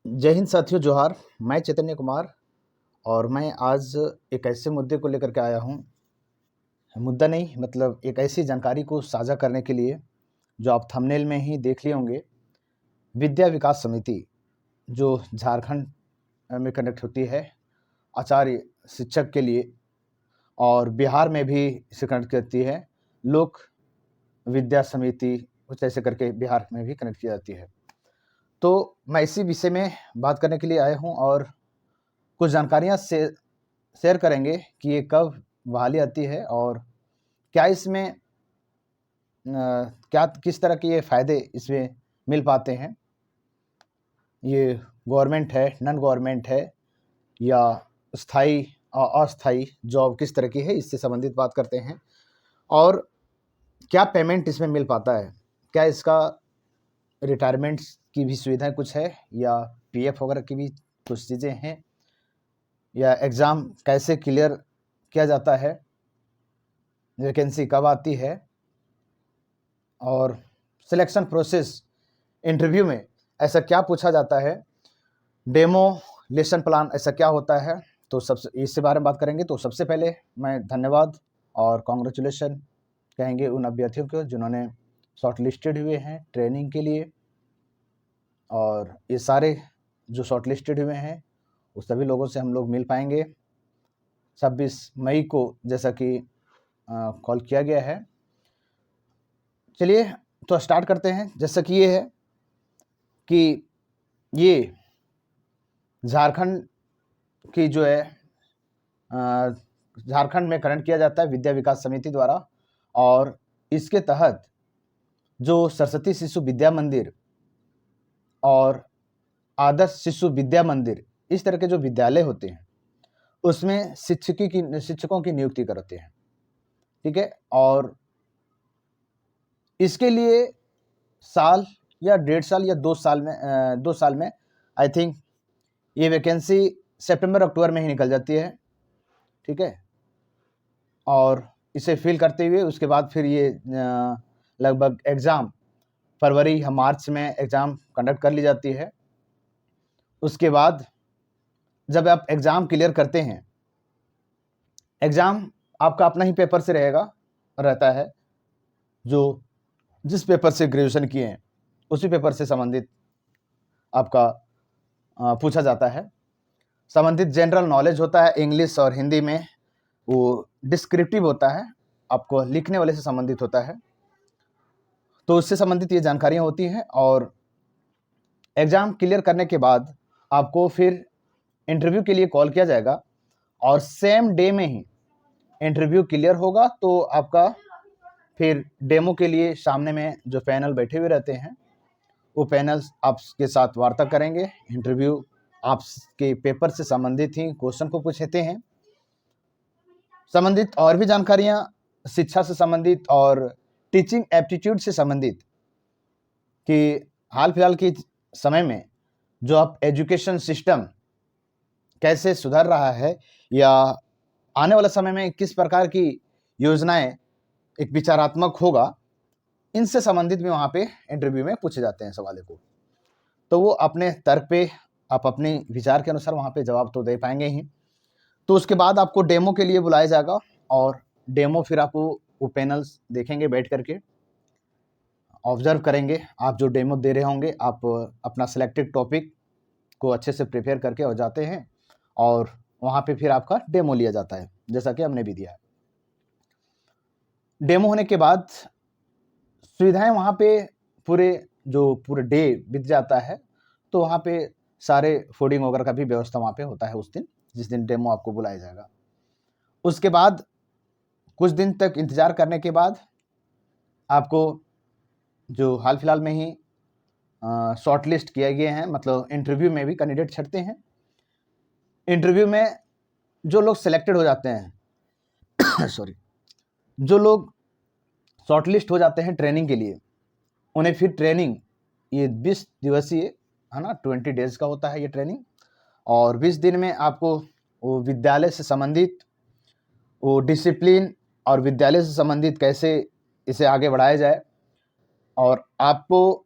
जय हिंद साथियों, जोहार। मैं चैतन्य कुमार और मैं आज एक ऐसे मुद्दे को लेकर के आया हूँ। मुद्दा नहीं, मतलब एक ऐसी जानकारी को साझा करने के लिए जो आप थंबनेल में ही देख लिए होंगे। विद्या विकास समिति जो झारखंड में कनेक्ट होती है आचार्य शिक्षक के लिए, और बिहार में भी इसे कनेक्ट करती है लोक विद्या समिति, कुछ ऐसे करके बिहार में भी कनेक्ट की जाती है। तो मैं इसी विषय में बात करने के लिए आया हूँ और कुछ जानकारियाँ से शेयर करेंगे कि ये कब बहाली आती है और क्या इसमें क्या किस तरह के ये फ़ायदे इसमें मिल पाते हैं। ये गवर्नमेंट है, नॉन गवर्नमेंट है, या स्थायी अस्थायी जॉब किस तरह की है, इससे संबंधित बात करते हैं। और क्या पेमेंट इसमें मिल पाता है, क्या इसका रिटायरमेंट की भी सुविधाएं कुछ है, या पीएफ वगैरह की भी कुछ चीज़ें हैं, या एग्ज़ाम कैसे क्लियर किया जाता है, वैकेंसी कब आती है, और सिलेक्शन प्रोसेस इंटरव्यू में ऐसा क्या पूछा जाता है, डेमो लेसन प्लान ऐसा क्या होता है। तो सबसे इसके बारे में बात करेंगे। तो सबसे पहले मैं धन्यवाद और कॉन्ग्रेचुलेशन कहेंगे उन अभ्यर्थियों को जिन्होंने शॉर्ट लिस्टेड हुए हैं ट्रेनिंग के लिए। और ये सारे जो शॉर्ट लिस्टेड हुए हैं उस सभी लोगों से हम लोग मिल पाएंगे 26 मई को, जैसा कि कॉल किया गया है। चलिए तो स्टार्ट करते हैं। जैसा कि ये है कि ये झारखंड की जो है झारखंड में करेंट किया जाता है विद्या विकास समिति द्वारा, और इसके तहत जो सरस्वती शिशु विद्या मंदिर और आदर्श शिशु विद्या मंदिर, इस तरह के जो विद्यालय होते हैं उसमें शिक्षकों की नियुक्ति करते हैं। ठीक है। और इसके लिए साल या 1.5 साल या 2 साल में आई थिंक ये वैकेंसी सितंबर अक्टूबर में ही निकल जाती है। ठीक है। और इसे फिल करते हुए उसके बाद फिर ये लगभग एग्ज़ाम फरवरी या मार्च में एग्ज़ाम कंडक्ट कर ली जाती है। उसके बाद जब आप एग्ज़ाम क्लियर करते हैं, एग्ज़ाम आपका अपना ही पेपर से रहता है, जो जिस पेपर से ग्रेजुएशन किए हैं उसी पेपर से संबंधित आपका पूछा जाता है। संबंधित जनरल नॉलेज होता है, इंग्लिश और हिंदी में। वो डिस्क्रिप्टिव होता है, आपको लिखने वाले से संबंधित होता है। तो उससे संबंधित ये जानकारियाँ होती हैं। और एग्ज़ाम क्लियर करने के बाद आपको फिर इंटरव्यू के लिए कॉल किया जाएगा, और सेम डे में ही इंटरव्यू क्लियर होगा तो आपका फिर डेमो के लिए सामने में जो पैनल बैठे हुए रहते हैं वो पैनल्स आपके साथ वार्ता करेंगे। इंटरव्यू आपके पेपर से संबंधित ही क्वेश्चन को पूछते हैं। संबंधित और भी जानकारियाँ शिक्षा से संबंधित और टीचिंग एप्टीट्यूड से संबंधित, कि हाल फिलहाल के समय में जो आप एजुकेशन सिस्टम कैसे सुधर रहा है, या आने वाले समय में किस प्रकार की योजनाएं एक विचारात्मक होगा, इनसे संबंधित भी वहाँ पे इंटरव्यू में पूछे जाते हैं सवालों को। तो वो अपने तर्क पे, आप अपने विचार के अनुसार वहाँ पे जवाब तो दे पाएंगे ही। तो उसके बाद आपको डेमो के लिए बुलाया जाएगा, और डेमो फिर आपको वो पैनल्स देखेंगे बैठ करके, ऑब्जर्व करेंगे। आप जो डेमो दे रहे होंगे, आप अपना सिलेक्टेड टॉपिक को अच्छे से प्रिपेयर करके हो जाते हैं, और वहाँ पे फिर आपका डेमो लिया जाता है, जैसा कि हमने भी दिया है। डेमो होने के बाद सुविधाएं वहाँ पे पूरे डे बीत जाता है, तो वहाँ पे सारे फूडिंग वगैरह का भी व्यवस्था वहाँ पे होता है उस दिन, जिस दिन डेमो आपको बुलाया जाएगा। उसके बाद कुछ दिन तक इंतज़ार करने के बाद आपको जो हाल फिलहाल में ही शॉर्ट लिस्ट किए गए हैं, मतलब इंटरव्यू में भी कैंडिडेट छटते हैं। इंटरव्यू में जो लोग सिलेक्टेड हो जाते हैं सॉरी, जो लोग शॉर्ट लिस्ट हो जाते हैं ट्रेनिंग के लिए, उन्हें फिर ट्रेनिंग, ये 20 दिवसीय है ना, 20 डेज का होता है ये ट्रेनिंग। और 20 दिन में आपको वो विद्यालय से संबंधित वो डिसिप्लिन और विद्यालय से संबंधित कैसे इसे आगे बढ़ाया जाए, और आपको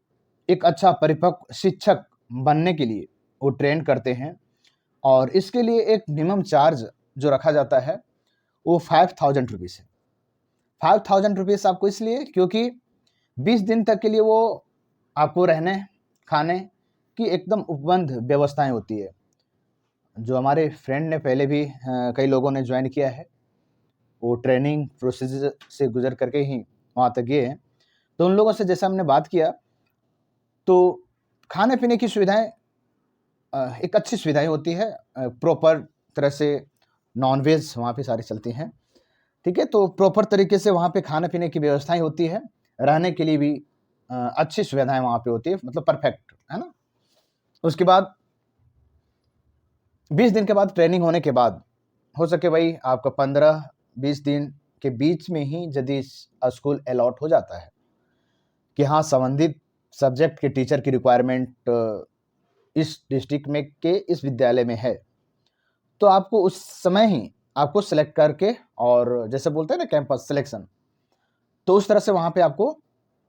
एक अच्छा परिपक्व शिक्षक बनने के लिए वो ट्रेन करते हैं और इसके लिए एक मिनिमम चार्ज जो रखा जाता है वो 5000 रुपीज़ है। 5000 रुपीज़ आपको इसलिए क्योंकि 20 दिन तक के लिए वो आपको रहने खाने की एकदम उपबंध व्यवस्थाएं होती है। जो हमारे फ्रेंड ने पहले भी कई लोगों ने ज्वाइन किया है, वो ट्रेनिंग प्रोसीजर से गुजर करके ही वहाँ तक गए हैं। तो उन लोगों से जैसे हमने बात किया तो खाने पीने की सुविधाएं एक अच्छी सुविधाएं होती है, प्रॉपर तरह से नॉनवेज वहाँ पे सारी चलती हैं, ठीक है। तो प्रॉपर तरीके से वहाँ पे खाने पीने की व्यवस्थाएं होती है, रहने के लिए भी अच्छी सुविधाएं वहाँ पे होती है, मतलब परफेक्ट, है ना। उसके बाद 20 दिन के बाद ट्रेनिंग होने के बाद हो सके भाई आपका 15-20 दिन के बीच में ही यदि स्कूल अलॉट हो जाता है कि हाँ संबंधित सब्जेक्ट के टीचर की रिक्वायरमेंट इस डिस्ट्रिक्ट में के इस विद्यालय में है, तो आपको उस समय ही आपको सेलेक्ट करके और जैसे बोलते हैं ना कैंपस सिलेक्शन, तो उस तरह से वहाँ पे आपको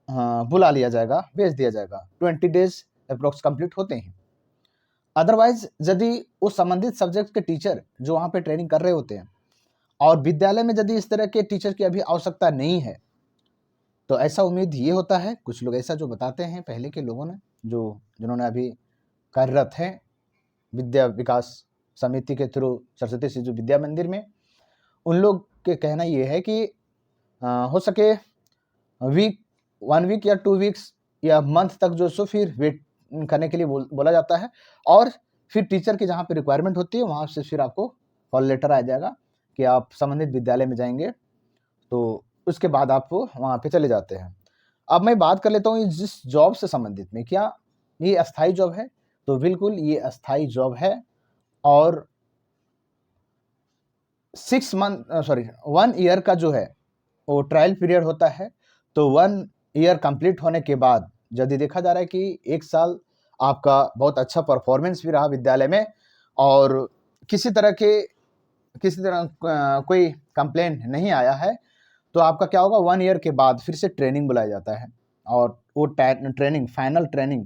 बुला लिया जाएगा, भेज दिया जाएगा। 20 डेज अप्रोक्स कंप्लीट होते हैं। अदरवाइज यदि उस संबंधित सब्जेक्ट के टीचर जो वहाँ पे ट्रेनिंग कर रहे होते हैं और विद्यालय में यदि इस तरह के टीचर की अभी आवश्यकता नहीं है, तो ऐसा उम्मीद ये होता है, कुछ लोग ऐसा जो बताते हैं पहले के लोगों ने जिन्होंने अभी कार्यरत हैं विद्या विकास समिति के थ्रू सरस्वती शिशु विद्या मंदिर में, उन लोग के कहना ये है कि हो सके 1 वीक या 2 वीक्स या मंथ तक जो सो फिर वेट करने के लिए बोला जाता है और फिर टीचर की जहाँ पे रिक्वायरमेंट होती है वहाँ से फिर आपको कॉल लेटर आ जाएगा कि आप संबंधित विद्यालय में जाएंगे, तो उसके बाद आप वहाँ पे चले जाते हैं। अब मैं बात कर लेता हूँ जिस जॉब से संबंधित में, क्या ये अस्थायी जॉब है? तो बिल्कुल ये अस्थायी जॉब है और 1 ईयर का जो है वो ट्रायल पीरियड होता है। तो 1 ईयर कंप्लीट होने के बाद यदि देखा जा रहा है कि 1 साल आपका बहुत अच्छा परफॉर्मेंस भी रहा विद्यालय में और किसी तरह कोई कंप्लेंट नहीं आया है, तो आपका क्या होगा 1 ईयर के बाद फिर से ट्रेनिंग बुलाया जाता है और वो ट्रेनिंग फाइनल ट्रेनिंग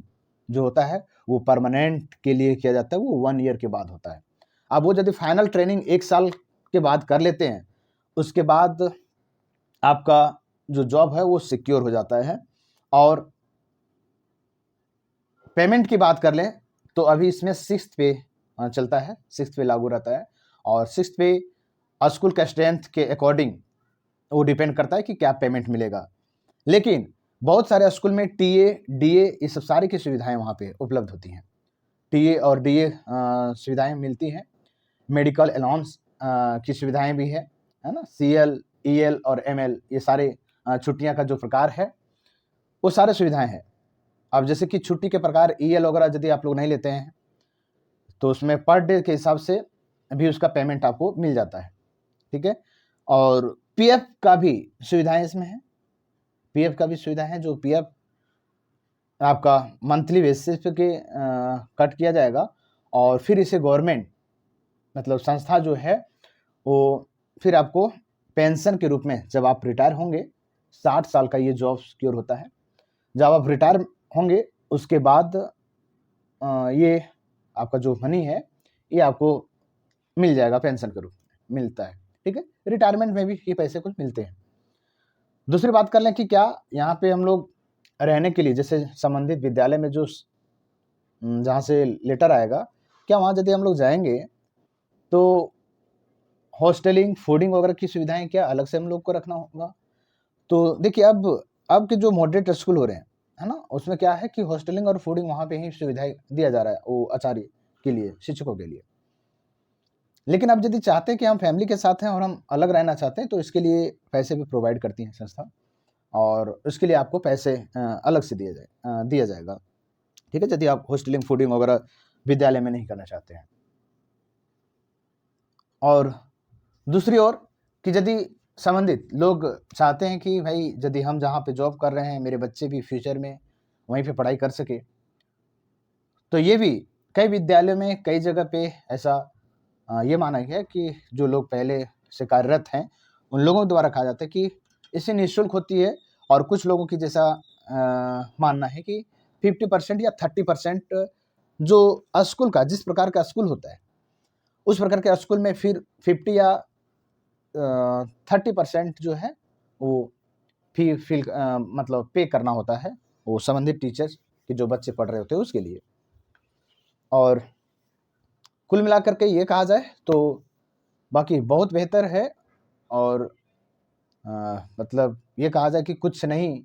जो होता है वो परमानेंट के लिए किया जाता है, वो 1 ईयर के बाद होता है। अब वो यदि फाइनल ट्रेनिंग 1 साल के बाद कर लेते हैं, उसके बाद आपका जो जॉब है वो सिक्योर हो जाता है। और पेमेंट की बात कर लें तो अभी इसमें 6th पे चलता है, 6th पे लागू रहता है और 6th पे स्कूल का स्ट्रेंथ के अकॉर्डिंग वो डिपेंड करता है कि क्या पेमेंट मिलेगा। लेकिन बहुत सारे स्कूल में टीए, डीए ये सब सारी की सुविधाएं वहाँ पे उपलब्ध होती हैं। टीए और डीए सुविधाएं मिलती हैं, मेडिकल अलाउंस की सुविधाएं भी है ना। सीएल, ईएल और एमएल ये सारे छुट्टियां का जो प्रकार है वो सारे सुविधाएं हैं। अब जैसे कि छुट्टी के प्रकार ईएल वगैरह यदि आप लोग नहीं लेते हैं तो उसमें पर डे के हिसाब से भी उसका पेमेंट आपको मिल जाता है, ठीक है। और पीएफ का भी सुविधाएं इसमें है, पीएफ का भी सुविधा है, जो पीएफ आपका मंथली बेसिस पे कट किया जाएगा और फिर इसे गवर्नमेंट मतलब संस्था जो है वो फिर आपको पेंशन के रूप में जब आप रिटायर होंगे, 60 साल का ये जॉब सिक्योर होता है। जब आप रिटायर होंगे उसके बाद ये आपका जो मनी है ये आपको मिल जाएगा, पेंशन के रूप में मिलता है, ठीक है। रिटायरमेंट में भी ये पैसे कुछ मिलते हैं। दूसरी बात कर लें कि क्या यहाँ पे हम लोग रहने के लिए जैसे संबंधित विद्यालय में जो जहाँ से लेटर आएगा, क्या वहाँ यदि हम लोग जाएंगे तो हॉस्टलिंग, फूडिंग वगैरह की सुविधाएं क्या अलग से हम लोग को रखना होगा? तो देखिए अब के जो मॉडरेट स्कूल हो रहे हैं, है ना, उसमें क्या है कि हॉस्टलिंग और फूडिंग वहाँ पे ही सुविधाएं दिया जा रहा है वो आचार्य के लिए, शिक्षकों के लिए। लेकिन अब यदि चाहते हैं कि हम फैमिली के साथ हैं और हम अलग रहना चाहते हैं तो इसके लिए पैसे भी प्रोवाइड करती है संस्था और उसके लिए आपको पैसे अलग से दिया जाएगा, ठीक है, यदि आप हॉस्टलिंग, फूडिंग वगैरह विद्यालय में नहीं करना चाहते हैं। और दूसरी ओर कि यदि संबंधित लोग चाहते हैं कि भाई यदि हम जहाँ पे जॉब कर रहे हैं मेरे बच्चे भी फ्यूचर में वहीं पे पढ़ाई कर सके, तो ये भी कई विद्यालयों में कई जगह पे ऐसा ये माना गया है कि जो लोग पहले से कार्यरत हैं उन लोगों द्वारा कहा जाता है कि इसे निःशुल्क होती है। और कुछ लोगों की जैसा मानना है कि 50% या 30% जो स्कूल का जिस प्रकार का स्कूल होता है, उस प्रकार के स्कूल में फिर 50 या 30% जो है वो फी मतलब पे करना होता है वो संबंधित टीचर के जो बच्चे पढ़ रहे होते हैं उसके लिए। और कुल मिलाकर के ये कहा जाए तो बाकी बहुत बेहतर है। और मतलब ये कहा जाए कि कुछ नहीं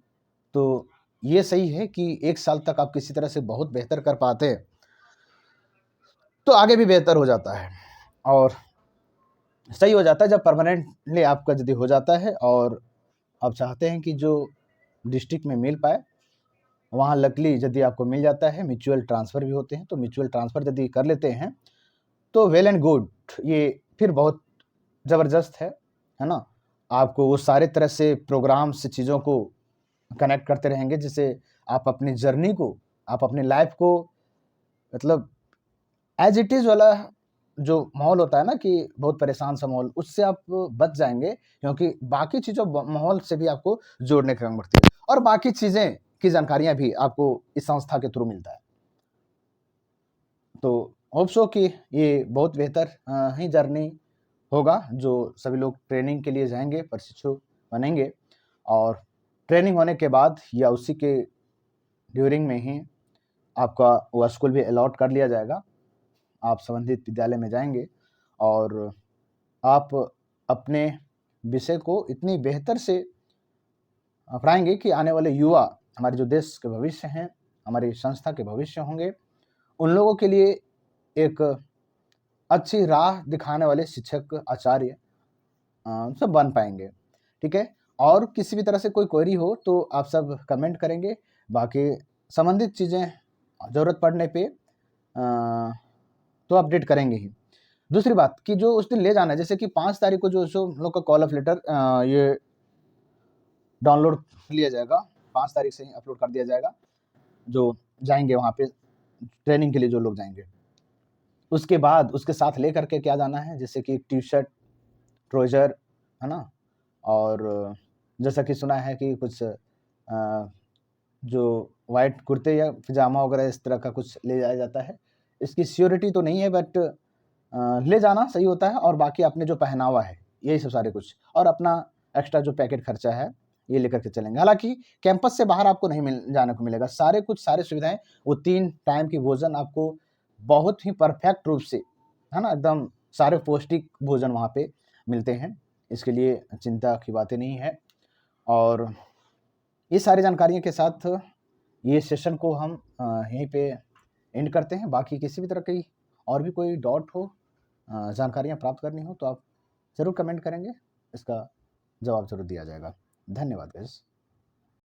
तो ये सही है कि 1 साल तक आप किसी तरह से बहुत बेहतर कर पाते हैं, तो आगे भी बेहतर हो जाता है और सही हो जाता है जब परमानेंटली आपका यदि हो जाता है और आप चाहते हैं कि जो डिस्ट्रिक्ट में मिल पाए, वहाँ लकीली यदि आपको मिल जाता है, म्यूचुअल ट्रांसफ़र भी होते हैं, तो म्यूचुअल ट्रांसफ़र यदि कर लेते हैं, तो वेल एंड गुड, ये फिर बहुत ज़बरदस्त है ना? आपको वो सारे तरह से प्रोग्राम से चीज़ों को कनेक्ट करते रहेंगे, जिससे आप अपनी जर्नी को, आप अपनी लाइफ़ को मतलब एज़ इट इज़ वाला जो माहौल होता है ना कि बहुत परेशान सा माहौल, उससे आप बच जाएँगे, क्योंकि बाकी चीज़ों माहौल से भी आपको जोड़ने का काम करती है और बाकी चीज़ें की जानकारियाँ भी आपको इस संस्था के थ्रू मिलता है। तो होप सो कि ये बहुत बेहतर ही जर्नी होगा, जो सभी लोग ट्रेनिंग के लिए जाएँगे, प्रशिक्षु बनेंगे और ट्रेनिंग होने के बाद या उसी के ड्यूरिंग में ही आपका वो स्कूल भी अलॉट कर लिया जाएगा। आप संबंधित विद्यालय में जाएँगे और आप अपने विषय को इतनी बेहतर से पढ़ाएँगे कि आने वाले युवा, हमारे जो देश के भविष्य हैं, हमारी संस्था के भविष्य होंगे, उन लोगों के लिए एक अच्छी राह दिखाने वाले शिक्षक, आचार्य सब बन पाएँगे, ठीक है? और किसी भी तरह से कोई क्वेरी हो तो आप सब कमेंट करेंगे, बाकी संबंधित चीज़ें ज़रूरत पड़ने पे तो अपडेट करेंगे ही। दूसरी बात कि जो उस दिन ले जाना है, जैसे कि 5 तारीख को जो हम लोग का कॉल ऑफ लेटर ये डाउनलोड लिया जाएगा, 5 तारीख से ही अपलोड कर दिया जाएगा, जो जाएँगे वहाँ पे ट्रेनिंग के लिए जो लोग जाएँगे। उसके बाद उसके साथ लेकर के क्या जाना है, जैसे कि टी-शर्ट, ट्राउज़र, है ना? और जैसा कि सुना है कि कुछ जो व्हाइट कुर्ते या पजामा वगैरह इस तरह का कुछ ले जाया जाता है। इसकी श्योरिटी तो नहीं है बट ले जाना सही होता है और बाकी आपने जो पहनावा है, यही सब सारे कुछ और अपना एक्स्ट्रा जो पैकेट खर्चा है, ये लेकर के चलेंगे। हालाँकि कैंपस से बाहर आपको नहीं जाने को मिलेगा। सारी सुविधाएँ, वो 3 टाइम की भोजन आपको बहुत ही परफेक्ट रूप से, है ना? एकदम सारे पौष्टिक भोजन वहाँ पे मिलते हैं। इसके लिए चिंता की बातें नहीं है और ये सारी जानकारियों के साथ ये सेशन को हम यहीं पे एंड करते हैं। बाकी किसी भी तरह की और भी कोई डाउट हो, जानकारियाँ प्राप्त करनी हो तो आप ज़रूर कमेंट करेंगे, इसका जवाब ज़रूर दिया जाएगा। धन्यवाद गाइस।